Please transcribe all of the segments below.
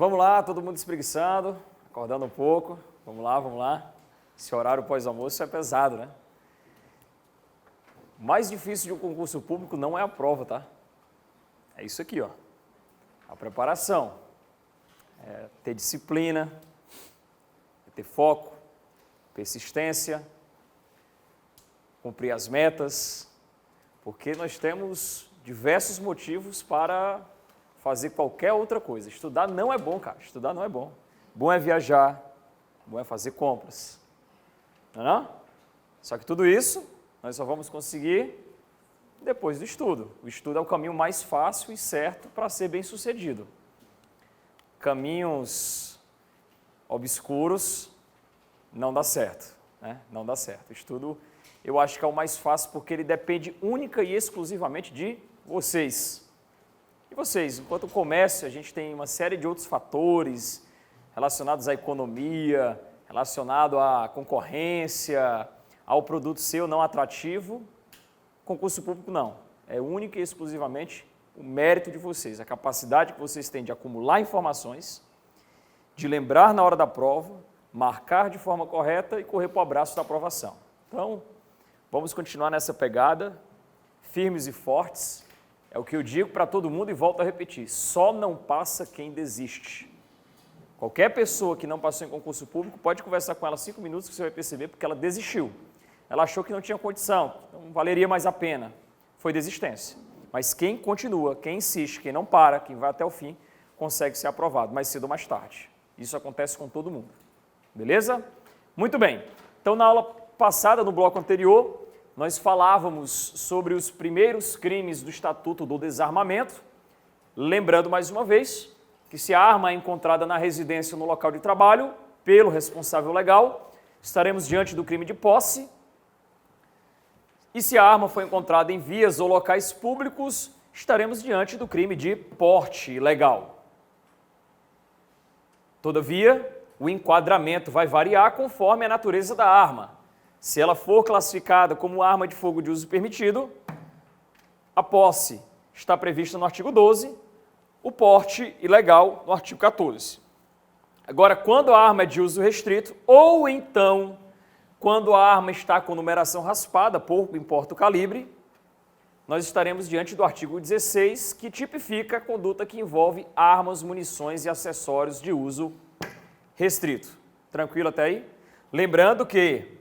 Vamos lá, todo mundo espreguiçado, acordando um pouco. Vamos lá, vamos lá. Esse horário pós-almoço é pesado, né? O mais difícil de um concurso público não é a prova, tá? É isso aqui, ó. A preparação. É ter disciplina, é ter foco, persistência, cumprir as metas, porque nós temos diversos motivos para fazer qualquer outra coisa. Estudar não é bom, cara. Estudar não é bom. Bom é viajar, bom é fazer compras. Não é não? Só que tudo isso nós só vamos conseguir depois do estudo. O estudo é o caminho mais fácil e certo para ser bem-sucedido. Caminhos obscuros não dá certo, né? Não dá certo. O estudo eu acho que é o mais fácil porque ele depende única e exclusivamente de vocês. E vocês, enquanto comércio, a gente tem uma série de outros fatores relacionados à economia, relacionado à concorrência, ao produto seu não atrativo. Concurso público não, é única e exclusivamente o mérito de vocês, a capacidade que vocês têm de acumular informações, de lembrar na hora da prova, marcar de forma correta e correr para o abraço da aprovação. Então, vamos continuar nessa pegada, firmes e fortes. É o que eu digo para todo mundo e volto a repetir, só não passa quem desiste. Qualquer pessoa que não passou em concurso público, pode conversar com ela 5 minutos que você vai perceber porque ela desistiu. Ela achou que não tinha condição, não valeria mais a pena. Foi desistência. Mas quem continua, quem insiste, quem não para, quem vai até o fim, consegue ser aprovado, mais cedo ou mais tarde. Isso acontece com todo mundo. Beleza? Muito bem. Então, na aula passada, no bloco anterior, nós falávamos sobre os primeiros crimes do Estatuto do Desarmamento, lembrando mais uma vez que se a arma é encontrada na residência ou no local de trabalho, pelo responsável legal, estaremos diante do crime de posse, e se a arma foi encontrada em vias ou locais públicos, estaremos diante do crime de porte ilegal. Todavia, o enquadramento vai variar conforme a natureza da arma. Se ela for classificada como arma de fogo de uso permitido, a posse está prevista no artigo 12, o porte ilegal no artigo 14. Agora, quando a arma é de uso restrito, ou então, quando a arma está com numeração raspada, pouco importa o calibre, nós estaremos diante do artigo 16, que tipifica a conduta que envolve armas, munições e acessórios de uso restrito. Tranquilo até aí? Lembrando que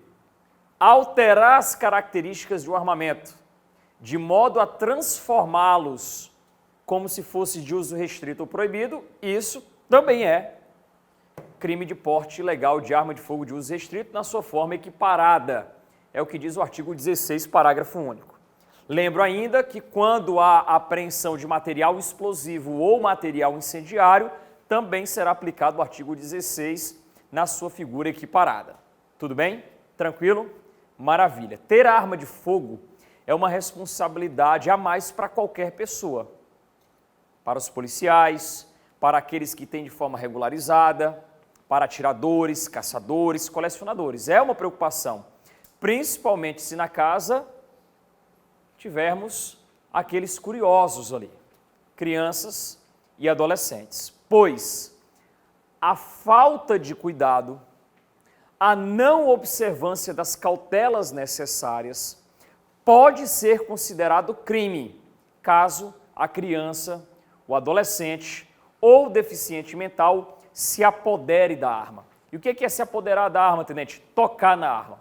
alterar as características de um armamento de modo a transformá-los como se fosse de uso restrito ou proibido, isso também é crime de porte ilegal de arma de fogo de uso restrito na sua forma equiparada. É o que diz o artigo 16, parágrafo único. Lembro ainda que quando há apreensão de material explosivo ou material incendiário, também será aplicado o artigo 16 na sua figura equiparada. Tudo bem? Tranquilo? Maravilha. Ter arma de fogo é uma responsabilidade a mais para qualquer pessoa. Para os policiais, para aqueles que têm de forma regularizada, para atiradores, caçadores, colecionadores. É uma preocupação, principalmente se na casa tivermos aqueles curiosos ali, crianças e adolescentes. Pois a falta de cuidado, a não observância das cautelas necessárias pode ser considerado crime, caso a criança, o adolescente ou deficiente mental se apodere da arma. E o que é se apoderar da arma, tenente? Tocar na arma.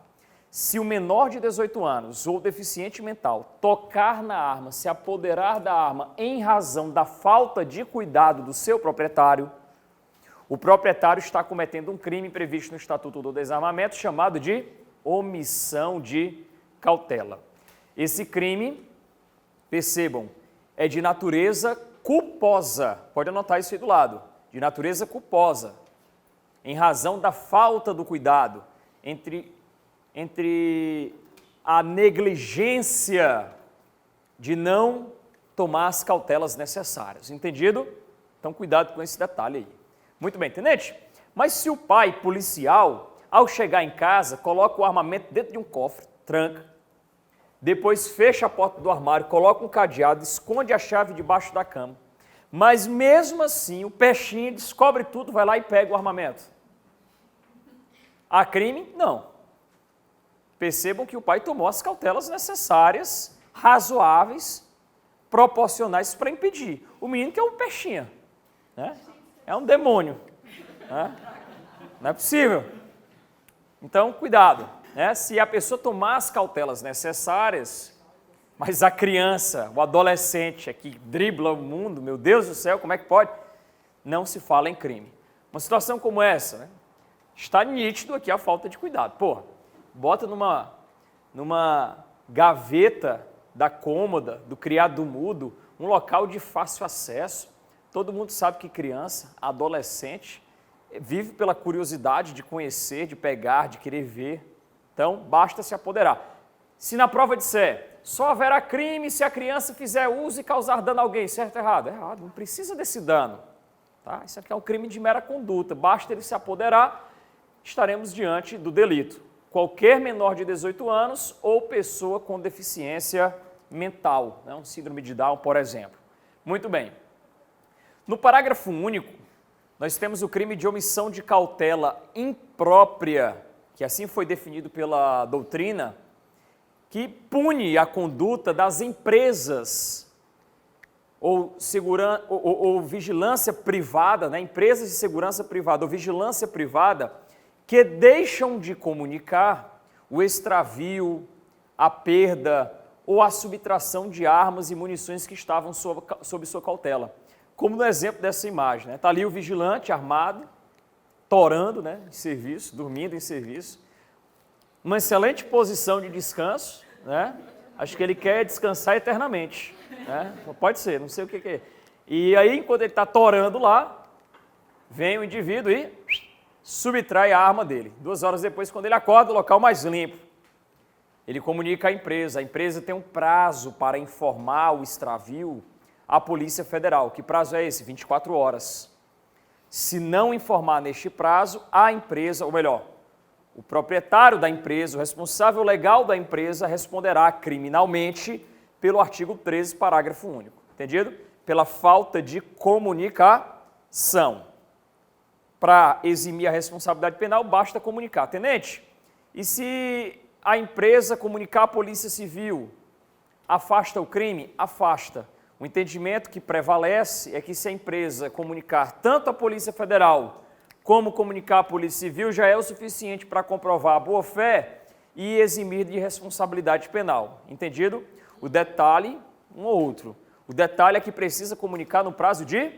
Se o menor de 18 anos ou deficiente mental tocar na arma, se apoderar da arma em razão da falta de cuidado do seu proprietário, o proprietário está cometendo um crime previsto no Estatuto do Desarmamento chamado de omissão de cautela. Esse crime, percebam, é de natureza culposa. Pode anotar isso aí do lado. De natureza culposa, em razão da falta do cuidado, entre a negligência de não tomar as cautelas necessárias. Entendido? Então, cuidado com esse detalhe aí. Muito bem, tenente? Mas se o pai policial, ao chegar em casa, coloca o armamento dentro de um cofre, tranca, depois fecha a porta do armário, coloca um cadeado, esconde a chave debaixo da cama, Mas mesmo assim, o peixinho descobre tudo, vai lá e pega o armamento. Há crime? Não. Percebam que o pai tomou as cautelas necessárias, razoáveis, proporcionais para impedir. O menino que é um peixinho, né? É um demônio. Né? Não é possível. Então, cuidado. Né? Se a pessoa tomar as cautelas necessárias, mas a criança, o adolescente que dribla o mundo, meu Deus do céu, como é que pode? Não se fala em crime. Uma situação como essa, né? Está nítido aqui a falta de cuidado. Porra, bota numa gaveta da cômoda, do criado mudo, um local de fácil acesso. Todo mundo sabe que criança, adolescente, vive pela curiosidade de conhecer, de pegar, de querer ver. Então, basta se apoderar. Se na prova disser, só haverá crime se a criança fizer uso e causar dano a alguém, certo ou errado? É errado, não precisa desse dano. Tá? Isso aqui é um crime de mera conduta, basta ele se apoderar, estaremos diante do delito. Qualquer menor de 18 anos ou pessoa com deficiência mental, né? Um síndrome de Down, por exemplo. Muito bem. No parágrafo único, nós temos o crime de omissão de cautela imprópria, que assim foi definido pela doutrina, que pune a conduta das empresas ou vigilância privada, né? Empresas de segurança privada ou vigilância privada que deixam de comunicar o extravio, a perda ou a subtração de armas e munições que estavam sob sua cautela. Como no exemplo dessa imagem, né? Está ali o vigilante armado, torando, né, em serviço, dormindo em serviço, uma excelente posição de descanso, né? Acho que ele quer descansar eternamente, né? Pode ser, não sei o que é. E aí, enquanto ele está torando lá, vem o indivíduo e subtrai a arma dele. 2 horas depois, quando ele acorda, o local mais limpo. Ele comunica à empresa. A empresa tem um prazo para informar o extravio à Polícia Federal. Que prazo é esse? 24 horas. Se não informar neste prazo, a empresa, ou melhor, o proprietário da empresa, o responsável legal da empresa, responderá criminalmente pelo artigo 13, parágrafo único. Entendido? Pela falta de comunicação. Para eximir a responsabilidade penal, basta comunicar. Tenente, e se a empresa comunicar à Polícia Civil, afasta o crime? Afasta. O entendimento que prevalece é que se a empresa comunicar tanto à Polícia Federal como comunicar à Polícia Civil, já é o suficiente para comprovar a boa-fé e eximir de responsabilidade penal. Entendido? O detalhe, um ou outro. O detalhe é que precisa comunicar no prazo de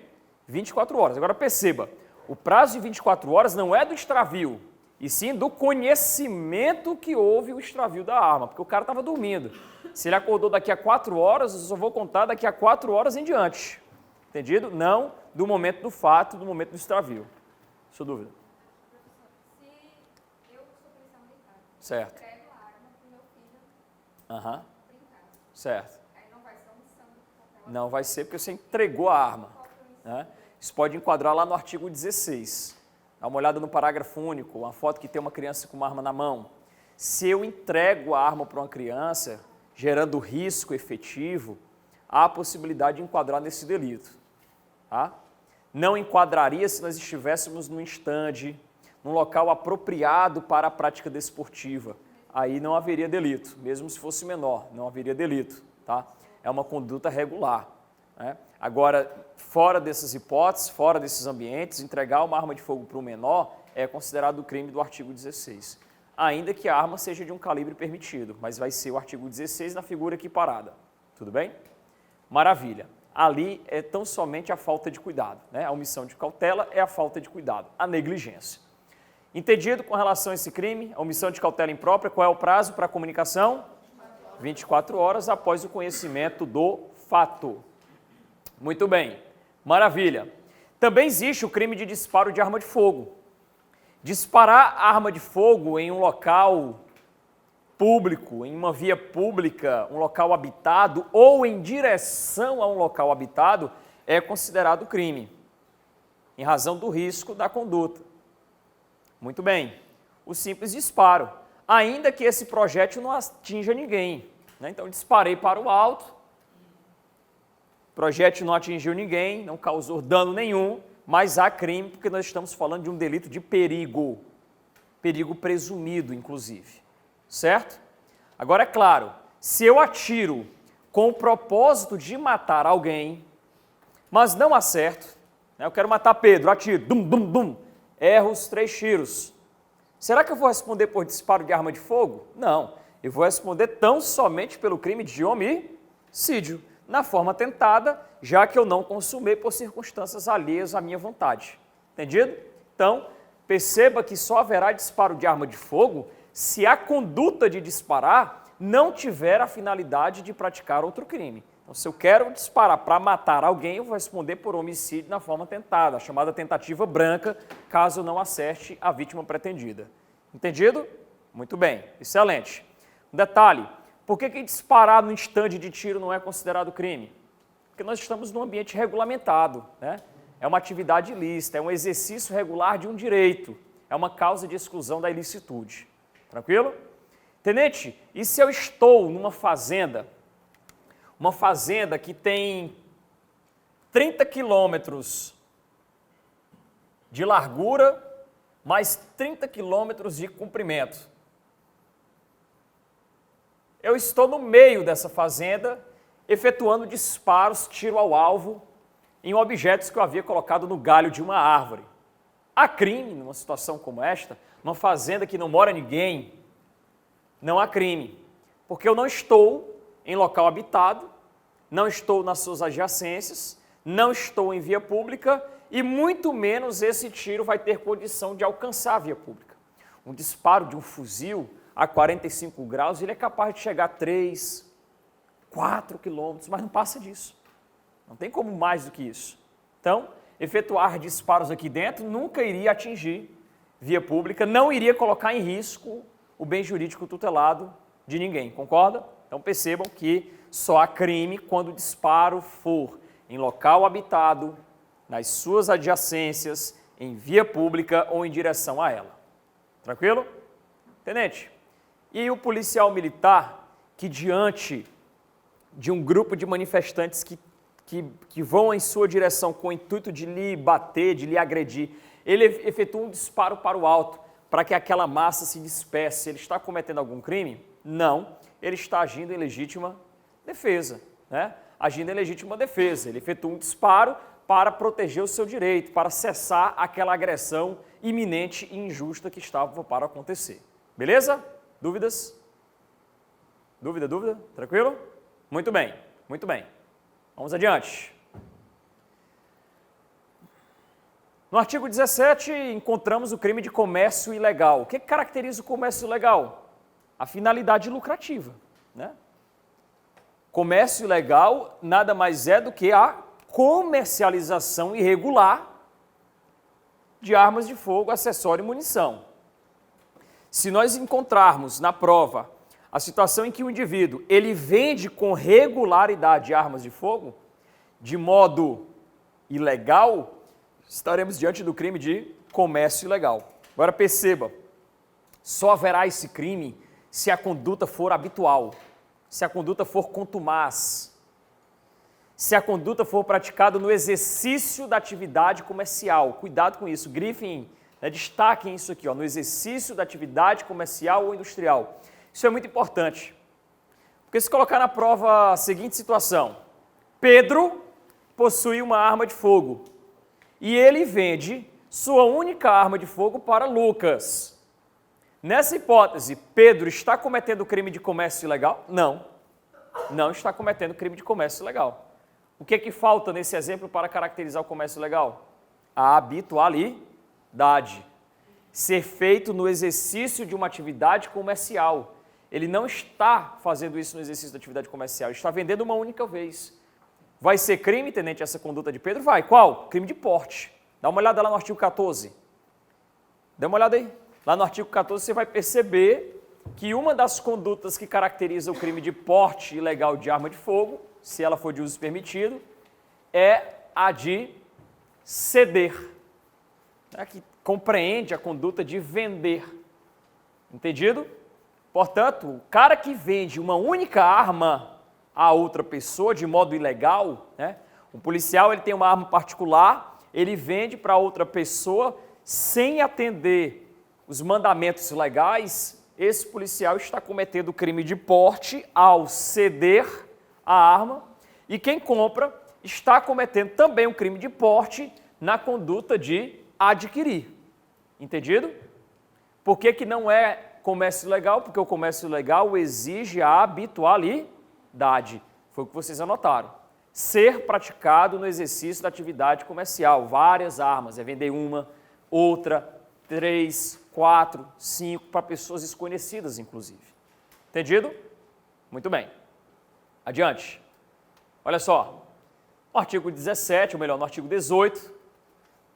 24 horas. Agora perceba, o prazo de 24 horas não é do extravio, e sim do conhecimento que houve o extravio da arma, porque o cara estava dormindo. Se ele acordou daqui a 4 horas, eu só vou contar daqui a 4 horas em diante. Entendido? Não do momento do fato, do momento do extravio. Sua dúvida? Se eu sou policial militar, certo. entrego a arma para o meu filho brincar, Certo. aí não vai ser omissão de cautela? Não vai ser porque você entregou a arma. Né? Isso pode enquadrar lá no artigo 16. Dá uma olhada no parágrafo único, uma foto que tem uma criança com uma arma na mão. Se eu entrego a arma para uma criança, gerando risco efetivo, há a possibilidade de enquadrar nesse delito. Tá? Não enquadraria se nós estivéssemos num estande, num local apropriado para a prática desportiva. Aí não haveria delito, mesmo se fosse menor, não haveria delito. Tá? É uma conduta regular. Né? Agora, fora dessas hipóteses, fora desses ambientes, entregar uma arma de fogo para um menor é considerado crime do artigo 16. Ainda que a arma seja de um calibre permitido, mas vai ser o artigo 16 na figura equiparada. Tudo bem? Maravilha. Ali é tão somente a falta de cuidado. Né? A omissão de cautela é a falta de cuidado, a negligência. Entendido com relação a esse crime, a omissão de cautela imprópria, qual é o prazo para a comunicação? 24 horas após o conhecimento do fato. Muito bem, maravilha. Também existe o crime de disparo de arma de fogo. Disparar arma de fogo em um local público, em uma via pública, um local habitado ou em direção a um local habitado é considerado crime, em razão do risco da conduta. Muito bem, o simples disparo, ainda que esse projétil não atinja ninguém. Né? Então, disparei para o alto, O projétil não atingiu ninguém, não causou dano nenhum, mas há crime porque nós estamos falando de um delito de perigo. Perigo presumido, inclusive. Certo? Agora, é claro, se eu atiro com o propósito de matar alguém, mas não acerto, né, eu quero matar Pedro, atiro, dum, dum, dum, erro os 3 tiros. Será que eu vou responder por disparo de arma de fogo? Não, eu vou responder tão somente pelo crime de homicídio, na forma tentada, já que eu não consumei por circunstâncias alheias à minha vontade. Entendido? Então, perceba que só haverá disparo de arma de fogo se a conduta de disparar não tiver a finalidade de praticar outro crime. Então, se eu quero disparar para matar alguém, eu vou responder por homicídio na forma tentada, a chamada tentativa branca, caso eu não acerte a vítima pretendida. Entendido? Muito bem, excelente. Um detalhe, por que disparar no instante de tiro não é considerado crime? Porque nós estamos num ambiente regulamentado, né? É uma atividade ilícita, é um exercício regular de um direito, é uma causa de exclusão da ilicitude. Tranquilo? Tenente, e se eu estou numa fazenda, uma fazenda que tem 30 quilômetros de largura, mais 30 quilômetros de comprimento. Eu estou no meio dessa fazenda, efetuando disparos, tiro ao alvo, em objetos que eu havia colocado no galho de uma árvore. Há crime numa situação como esta, numa fazenda que não mora ninguém, não há crime, porque eu não estou em local habitado, não estou nas suas adjacências, não estou em via pública e muito menos esse tiro vai ter condição de alcançar a via pública. Um disparo de um fuzil a 45 graus, ele é capaz de chegar a 3, 4 quilômetros, mas não passa disso. Não tem como mais do que isso. Então, efetuar disparos aqui dentro nunca iria atingir via pública, não iria colocar em risco o bem jurídico tutelado de ninguém, concorda? Então percebam que só há crime quando o disparo for em local habitado, nas suas adjacências, em via pública ou em direção a ela. Tranquilo? Tenente, e o policial militar que diante de um grupo de manifestantes que vão em sua direção com o intuito de lhe bater, de lhe agredir, ele efetua um disparo para o alto, para que aquela massa se disperse. Ele está cometendo algum crime? Não, ele está agindo em legítima defesa, né? Agindo em legítima defesa, ele efetua um disparo para proteger o seu direito, para cessar aquela agressão iminente e injusta que estava para acontecer. Beleza? Dúvidas? Dúvida? Tranquilo? Muito bem, muito bem. Vamos adiante. No artigo 17, encontramos o crime de comércio ilegal. O que caracteriza o comércio ilegal? A finalidade lucrativa, né? Comércio ilegal nada mais é do que a comercialização irregular de armas de fogo, acessório e munição. Se nós encontrarmos na prova a situação em que o indivíduo ele vende com regularidade armas de fogo, de modo ilegal, estaremos diante do crime de comércio ilegal. Agora perceba, só haverá esse crime se a conduta for habitual, se a conduta for contumaz, se a conduta for praticada no exercício da atividade comercial. Cuidado com isso, grifem, destaquem isso aqui, no exercício da atividade comercial ou industrial. Isso é muito importante, porque se colocar na prova a seguinte situação: Pedro possui uma arma de fogo e ele vende sua única arma de fogo para Lucas. Nessa hipótese, Pedro está cometendo crime de comércio ilegal? Não, não está cometendo crime de comércio ilegal. O que é que falta nesse exemplo para caracterizar o comércio ilegal? A habitualidade. Ser feito no exercício de uma atividade comercial. Ele não está fazendo isso no exercício da atividade comercial, ele está vendendo uma única vez. Vai ser crime, tenente, essa conduta de Pedro? Vai. Qual? Crime de porte. Dá uma olhada lá no artigo 14. Dá uma olhada aí. Lá no artigo 14 você vai perceber que uma das condutas que caracteriza o crime de porte ilegal de arma de fogo, se ela for de uso permitido, é a de ceder, né, que compreende a conduta de vender. Entendido? Portanto, o cara que vende uma única arma a outra pessoa de modo ilegal, né? Um policial ele tem uma arma particular, ele vende para outra pessoa sem atender os mandamentos legais, esse policial está cometendo crime de porte ao ceder a arma e quem compra está cometendo também um crime de porte na conduta de adquirir. Entendido? Por que que não é comércio ilegal? Porque o comércio ilegal exige a habitualidade. Foi o que vocês anotaram. Ser praticado no exercício da atividade comercial. Várias armas. É vender uma, outra, 3, 4, 5, para pessoas desconhecidas, inclusive. Entendido? Muito bem. Adiante. Olha só. No artigo 17, ou melhor, no artigo 18,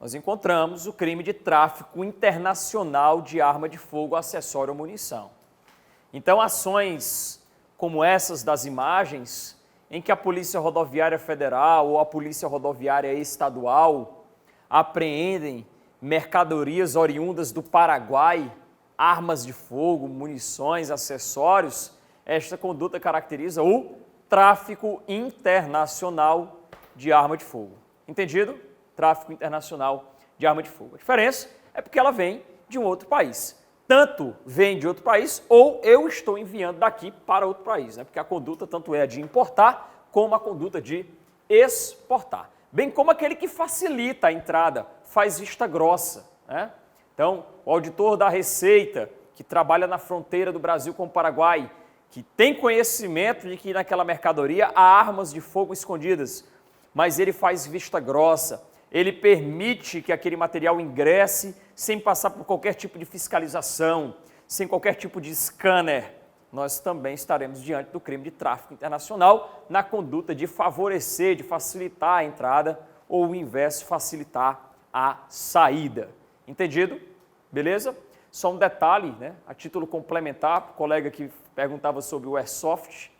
nós encontramos o crime de tráfico internacional de arma de fogo, acessório ou munição. Então, ações como essas das imagens, em que a Polícia Rodoviária Federal ou a Polícia Rodoviária Estadual apreendem mercadorias oriundas do Paraguai, armas de fogo, munições, acessórios, esta conduta caracteriza o tráfico internacional de arma de fogo. Entendido? Tráfico internacional de arma de fogo. A diferença é porque ela vem de um outro país. Tanto vem de outro país ou eu estou enviando daqui para outro país, né? Porque a conduta tanto é de importar como a conduta de exportar. Bem como aquele que facilita a entrada, faz vista grossa, né? Então, o auditor da Receita, que trabalha na fronteira do Brasil com o Paraguai, que tem conhecimento de que naquela mercadoria há armas de fogo escondidas, mas ele faz vista grossa, ele permite que aquele material ingresse sem passar por qualquer tipo de fiscalização, sem qualquer tipo de scanner. Nós também estaremos diante do crime de tráfico internacional na conduta de favorecer, de facilitar a entrada ou o inverso, facilitar a saída. Entendido? Beleza? Só um detalhe, né? A título complementar, o colega que perguntava sobre o Airsoft.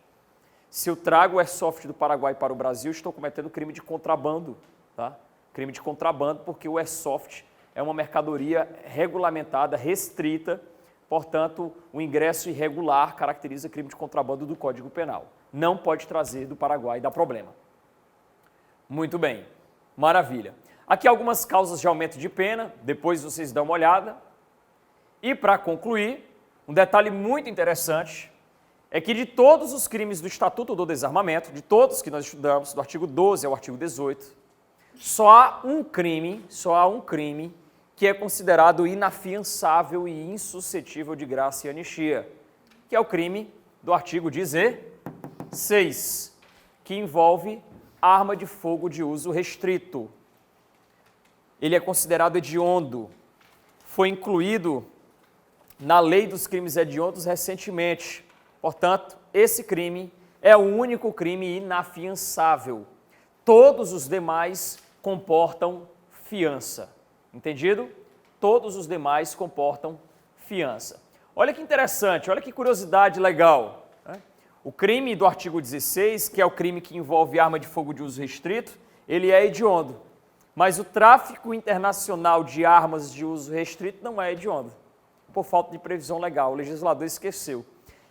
Se eu trago o Airsoft do Paraguai para o Brasil, estou cometendo crime de contrabando, tá? Crime de contrabando, porque o Airsoft é uma mercadoria regulamentada, restrita, portanto, o ingresso irregular caracteriza crime de contrabando do Código Penal. Não pode trazer do Paraguai, dá problema. Muito bem, maravilha. Aqui algumas causas de aumento de pena, depois vocês dão uma olhada. E para concluir, um detalhe muito interessante é que de todos os crimes do Estatuto do Desarmamento, de todos que nós estudamos, do artigo 12 ao artigo 18, só há um crime que é considerado inafiançável e insuscetível de graça e anistia, que é o crime do artigo 16, que envolve arma de fogo de uso restrito. Ele é considerado hediondo, foi incluído na lei dos crimes hediondos recentemente. Portanto, esse crime é o único crime inafiançável. Todos os demais comportam fiança. Entendido? Todos os demais comportam fiança. Olha que interessante, olha que curiosidade legal, né? O crime do artigo 16, que é o crime que envolve arma de fogo de uso restrito, ele é hediondo. Mas o tráfico internacional de armas de uso restrito não é hediondo, por falta de previsão legal. O legislador esqueceu.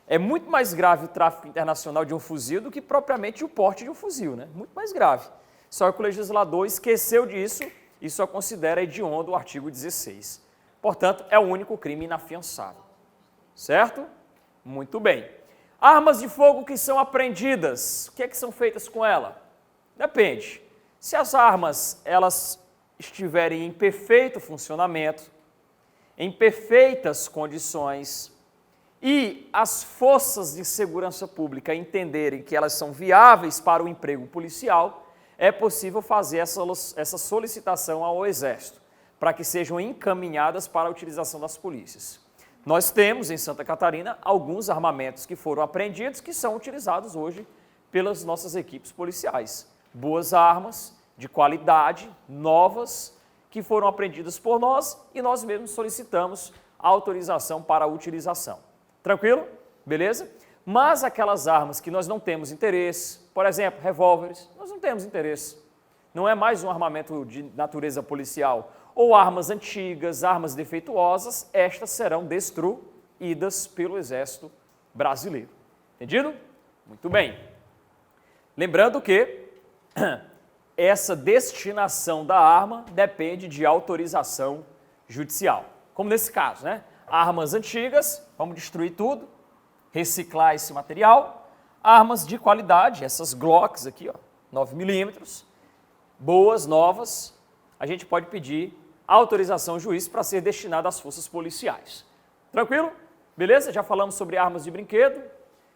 É muito mais grave o tráfico internacional de um fuzil do que propriamente o porte de um fuzil, né? Muito mais grave. Só que o legislador esqueceu disso e só considera hediondo o artigo 16. Portanto, é o único crime inafiançável. Certo? Muito bem. Armas de fogo que são apreendidas, o que é que são feitas com ela? Depende. Se as armas elas estiverem em perfeito funcionamento, em perfeitas condições, e as forças de segurança pública entenderem que elas são viáveis para o emprego policial, é possível fazer essa solicitação ao Exército, para que sejam encaminhadas para a utilização das polícias. Nós temos, em Santa Catarina, alguns armamentos que foram apreendidos, que são utilizados hoje pelas nossas equipes policiais. Boas armas, de qualidade, novas, que foram apreendidas por nós e nós mesmos solicitamos a autorização para a utilização. Tranquilo? Beleza? Mas aquelas armas que nós não temos interesse, por exemplo, revólveres, nós não temos interesse. Não é mais um armamento de natureza policial. Ou armas antigas, armas defeituosas, estas serão destruídas pelo Exército Brasileiro. Entendido? Muito bem. Lembrando que essa destinação da arma depende de autorização judicial. Como nesse caso, né? Armas antigas, vamos destruir tudo, reciclar esse material. Armas de qualidade, essas Glocks aqui, ó, 9mm, boas, novas, a gente pode pedir autorização ao juiz para ser destinada às forças policiais. Tranquilo? Beleza? Já falamos sobre armas de brinquedo,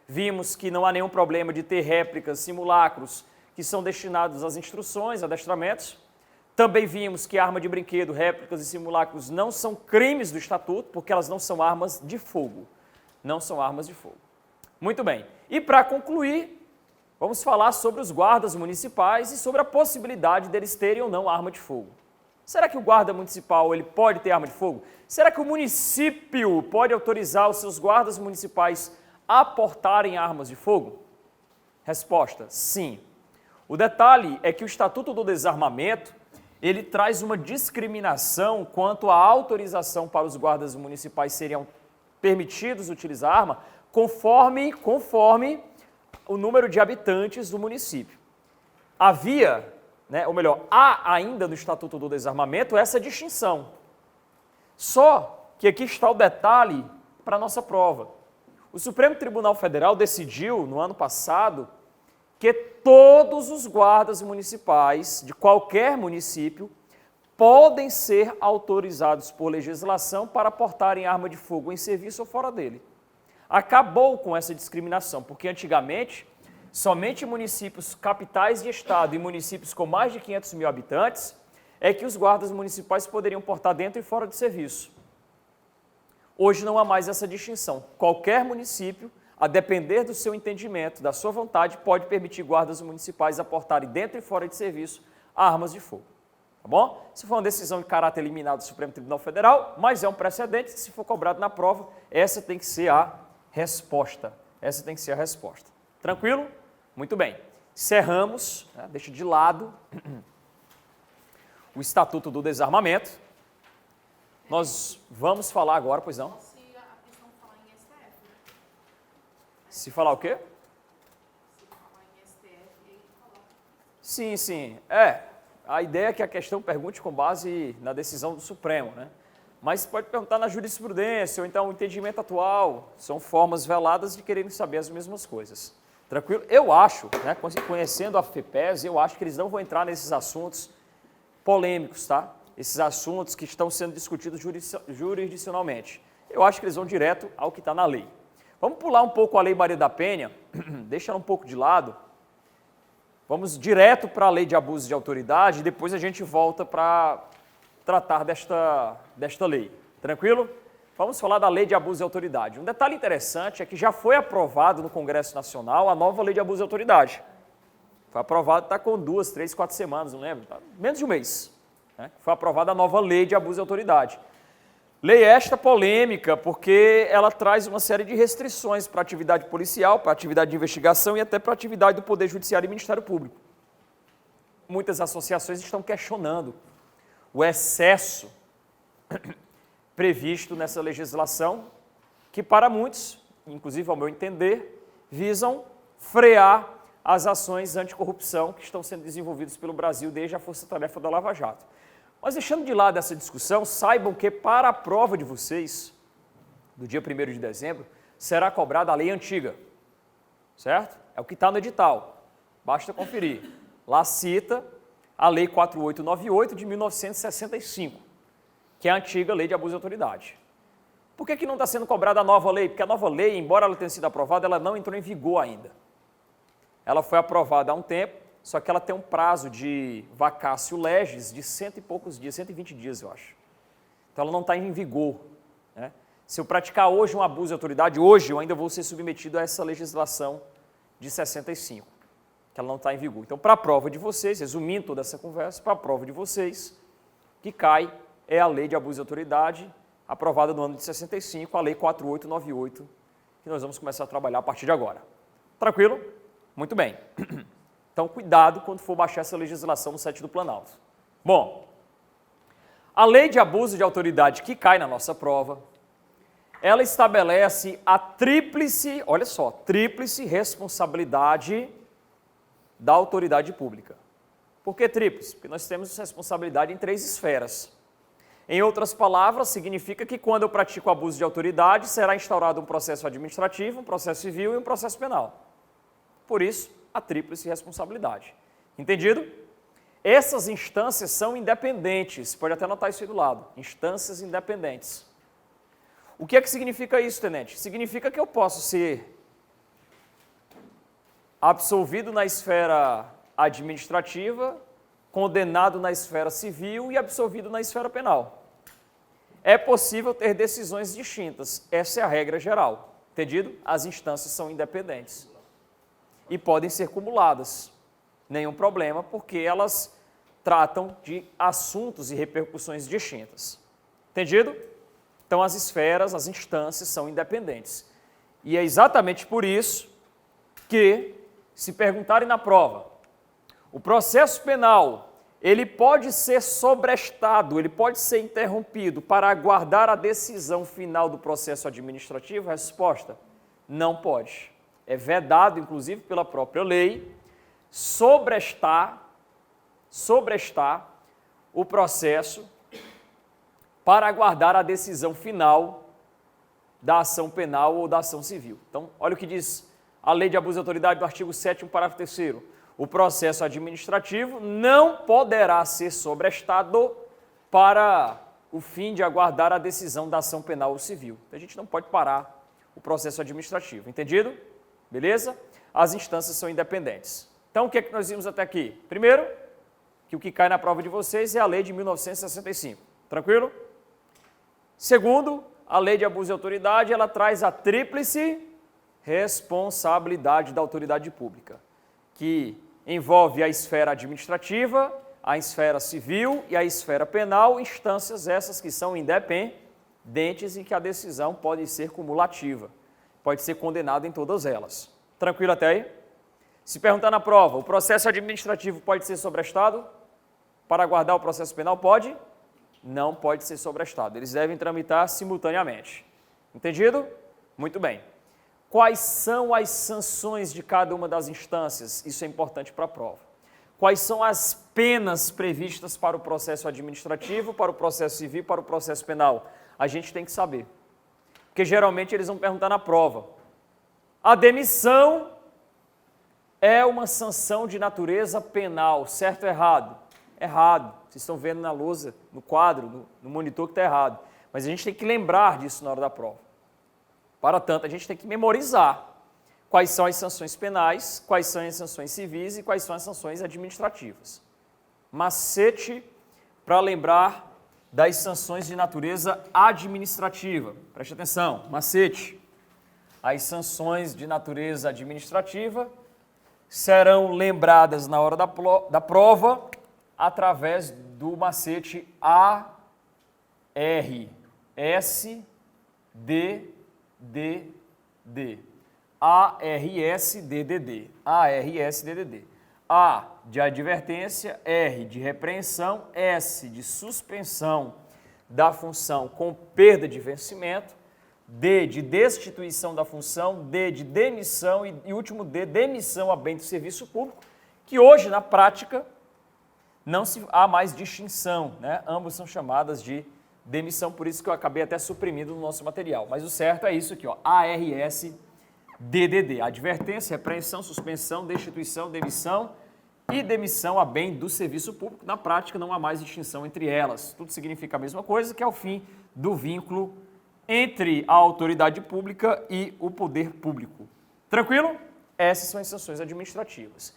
vimos que não há nenhum problema de ter réplicas, simulacros, que são destinados às instruções, adestramentos. Também vimos que arma de brinquedo, réplicas e simulacros não são crimes do Estatuto, porque elas não são armas de fogo. Não são armas de fogo. Muito bem. E para concluir, vamos falar sobre os guardas municipais e sobre a possibilidade deles terem ou não arma de fogo. Será que o guarda municipal ele pode ter arma de fogo? Será que o município pode autorizar os seus guardas municipais a portarem armas de fogo? Resposta, sim. O detalhe é que o Estatuto do Desarmamento, ele traz uma discriminação quanto à autorização para os guardas municipais seriam permitidos utilizar arma conforme o número de habitantes do município. Havia, ou melhor, há ainda no Estatuto do Desarmamento essa distinção. Só que aqui está o detalhe para a nossa prova. O Supremo Tribunal Federal decidiu, no ano passado, que todos os guardas municipais de qualquer município podem ser autorizados por legislação para portarem arma de fogo em serviço ou fora dele. Acabou com essa discriminação, porque antigamente, somente municípios capitais de estado e municípios com mais de 500 mil habitantes é que os guardas municipais poderiam portar dentro e fora de serviço. Hoje não há mais essa distinção. Qualquer município, a depender do seu entendimento, da sua vontade, pode permitir guardas municipais a portarem dentro e fora de serviço armas de fogo. Tá bom? Isso foi uma decisão de caráter eliminado do Supremo Tribunal Federal, mas é um precedente que, se for cobrado na prova, essa tem que ser a resposta. Essa tem que ser a resposta. Tranquilo? Muito bem. Encerramos, deixa de lado o Estatuto do Desarmamento. Nós vamos falar agora, pois não? Se falar o quê? Se falar em STF, ele coloca. Sim, sim. A ideia é que a questão pergunte com base na decisão do Supremo, né? Mas pode perguntar na jurisprudência ou então o entendimento atual. São formas veladas de quererem saber as mesmas coisas. Tranquilo? Eu acho, conhecendo a FEPES, eu acho que eles não vão entrar nesses assuntos polêmicos, tá? Esses assuntos que estão sendo discutidos jurisdicionalmente. Eu acho que eles vão direto ao que está na lei. Vamos pular um pouco a Lei Maria da Penha, deixa ela um pouco de lado. Vamos direto para a Lei de Abuso de Autoridade e depois a gente volta para tratar desta lei. Tranquilo? Vamos falar da Lei de Abuso de Autoridade. Um detalhe interessante é que já foi aprovado no Congresso Nacional a nova Lei de Abuso de Autoridade. Foi aprovado, está com 2, 3, 4 semanas, não lembro, menos de um mês. Foi aprovada a nova Lei de Abuso de Autoridade. Lei esta polêmica, porque ela traz uma série de restrições para a atividade policial, para a atividade de investigação e até para a atividade do Poder Judiciário e Ministério Público. Muitas associações estão questionando o excesso previsto nessa legislação, que para muitos, inclusive ao meu entender, visam frear as ações anticorrupção que estão sendo desenvolvidas pelo Brasil desde a força-tarefa da Lava Jato. Mas deixando de lado essa discussão, saibam que para a prova de vocês, do dia 1º de dezembro, será cobrada a lei antiga, certo? É o que está no edital, basta conferir. Lá cita a Lei 4898 de 1965, que é a antiga Lei de Abuso de Autoridade. Por que não está sendo cobrada a nova lei? Porque a nova lei, embora ela tenha sido aprovada, ela não entrou em vigor ainda. Ela foi aprovada há um tempo, só que ela tem um prazo de vacácio legis de 100 e poucos dias, 120 dias, eu acho. Então ela não está em vigor. Se eu praticar hoje um abuso de autoridade, hoje eu ainda vou ser submetido a essa legislação de 65, que ela não está em vigor. Então, para a prova de vocês, resumindo toda essa conversa, para a prova de vocês, que cai é a Lei de Abuso de Autoridade, aprovada no ano de 65, a Lei 4898, que nós vamos começar a trabalhar a partir de agora. Tranquilo? Muito bem. Então, cuidado quando for baixar essa legislação no site do Planalto. Bom, a Lei de Abuso de Autoridade que cai na nossa prova, ela estabelece a tríplice, olha só, tríplice responsabilidade da autoridade pública. Por que tríplice? Porque nós temos responsabilidade em 3 esferas. Em outras palavras, significa que quando eu pratico abuso de autoridade, será instaurado um processo administrativo, um processo civil e um processo penal. Por isso, a tríplice responsabilidade. Entendido? Essas instâncias são independentes, pode até anotar isso aí do lado, instâncias independentes. O que é que significa isso, tenente? Significa que eu posso ser absolvido na esfera administrativa, condenado na esfera civil e absolvido na esfera penal. É possível ter decisões distintas, essa é a regra geral, entendido? As instâncias são independentes e podem ser cumuladas, nenhum problema, porque elas tratam de assuntos e repercussões distintas, entendido? Então as esferas, as instâncias são independentes e é exatamente por isso que, se perguntarem na prova, o processo penal, ele pode ser sobrestado, ele pode ser interrompido para aguardar a decisão final do processo administrativo? Resposta: não pode. É vedado, inclusive, pela própria lei, sobrestar o processo para aguardar a decisão final da ação penal ou da ação civil. Então, olha o que diz a Lei de Abuso de Autoridade do artigo 7º, parágrafo 3º. O processo administrativo não poderá ser sobrestado para o fim de aguardar a decisão da ação penal ou civil. Então, a gente não pode parar o processo administrativo, entendido? Beleza? As instâncias são independentes. Então, o que é que nós vimos até aqui? Primeiro, que o que cai na prova de vocês é a Lei de 1965. Tranquilo? Segundo, a Lei de Abuso de Autoridade, ela traz a tríplice responsabilidade da autoridade pública, que envolve a esfera administrativa, a esfera civil e a esfera penal, instâncias essas que são independentes e que a decisão pode ser cumulativa, pode ser condenado em todas elas. Tranquilo até aí? Se perguntar na prova, o processo administrativo pode ser sobrestado para aguardar o processo penal? Pode? Não pode ser sobrestado. Eles devem tramitar simultaneamente. Entendido? Muito bem. Quais são as sanções de cada uma das instâncias? Isso é importante para a prova. Quais são as penas previstas para o processo administrativo, para o processo civil, para o processo penal? A gente tem que saber. Porque geralmente eles vão perguntar na prova. A demissão é uma sanção de natureza penal, certo ou errado? Errado. Vocês estão vendo na lousa, no quadro, no monitor que está errado. Mas a gente tem que lembrar disso na hora da prova. Para tanto, a gente tem que memorizar quais são as sanções penais, quais são as sanções civis e quais são as sanções administrativas. Macete para lembrar das sanções de natureza administrativa. Preste atenção, macete. As sanções de natureza administrativa serão lembradas na hora da prova através do macete ARSDDD. ARSDDD. ARSDDD. A de advertência, R de repreensão, S de suspensão da função com perda de vencimento, D de destituição da função, D de demissão e último D, demissão a bem do serviço público, que hoje, na prática, não há mais distinção, né? Ambos são chamadas de demissão, por isso que eu acabei até suprimindo no nosso material. Mas o certo é isso aqui, ó, ARSDDD, advertência, repreensão, suspensão, destituição, demissão e demissão a bem do serviço público. Na prática, não há mais distinção entre elas. Tudo significa a mesma coisa, que é o fim do vínculo entre a autoridade pública e o poder público. Tranquilo? Essas são as sanções administrativas,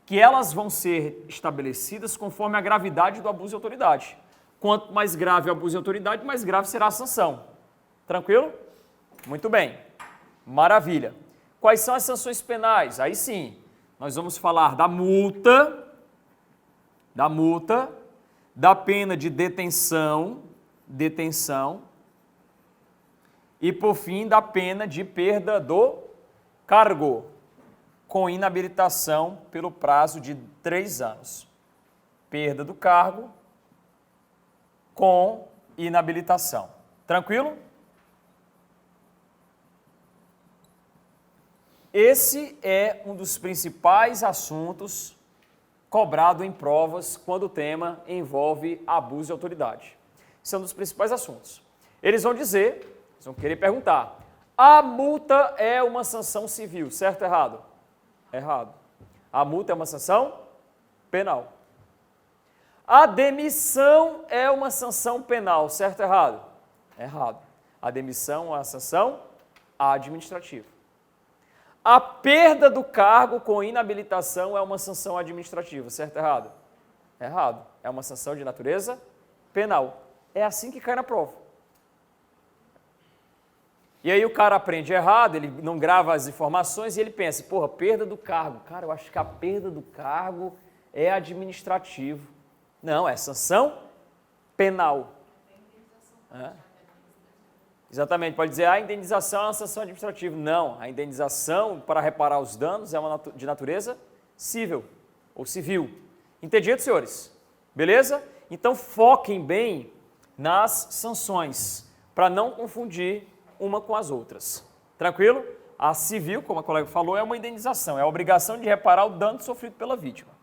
que elas vão ser estabelecidas conforme a gravidade do abuso de autoridade. Quanto mais grave o abuso de autoridade, mais grave será a sanção. Tranquilo? Muito bem. Maravilha. Quais são as sanções penais? Aí sim, nós vamos falar da multa, da pena de detenção, e, por fim, da pena de perda do cargo, com inabilitação pelo prazo de 3 anos. Perda do cargo com inabilitação. Tranquilo? esse é um dos principais assuntos cobrado em provas quando o tema envolve abuso de autoridade. Esse é um dos principais assuntos. Eles vão dizer, eles vão querer perguntar, a multa é uma sanção civil, certo ou errado? Errado. A multa é uma sanção penal. A demissão é uma sanção penal, certo ou errado? Errado. A demissão é uma sanção administrativa. A perda do cargo com inabilitação é uma sanção administrativa, certo ou errado? Errado. É uma sanção de natureza penal. É assim que cai na prova. E aí o cara aprende errado, ele não grava as informações e ele pensa, porra, perda do cargo. Cara, eu acho que a perda do cargo é administrativo. Não, é sanção penal. Exatamente, pode dizer, a indenização é uma sanção administrativa. Não, a indenização para reparar os danos é uma de natureza civil ou civil. Entendido, senhores? Beleza? Então foquem bem nas sanções, para não confundir uma com as outras. Tranquilo? A civil, como a colega falou, é uma indenização, é a obrigação de reparar o dano sofrido pela vítima.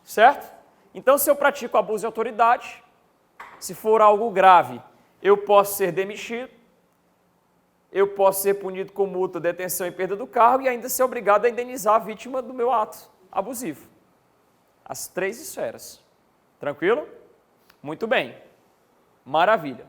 Certo? Então, se eu pratico abuso de autoridade, se for algo grave, eu posso ser demitido, eu posso ser punido com multa, detenção e perda do cargo e ainda ser obrigado a indenizar a vítima do meu ato abusivo. As 3 esferas. Tranquilo? Muito bem. Maravilha.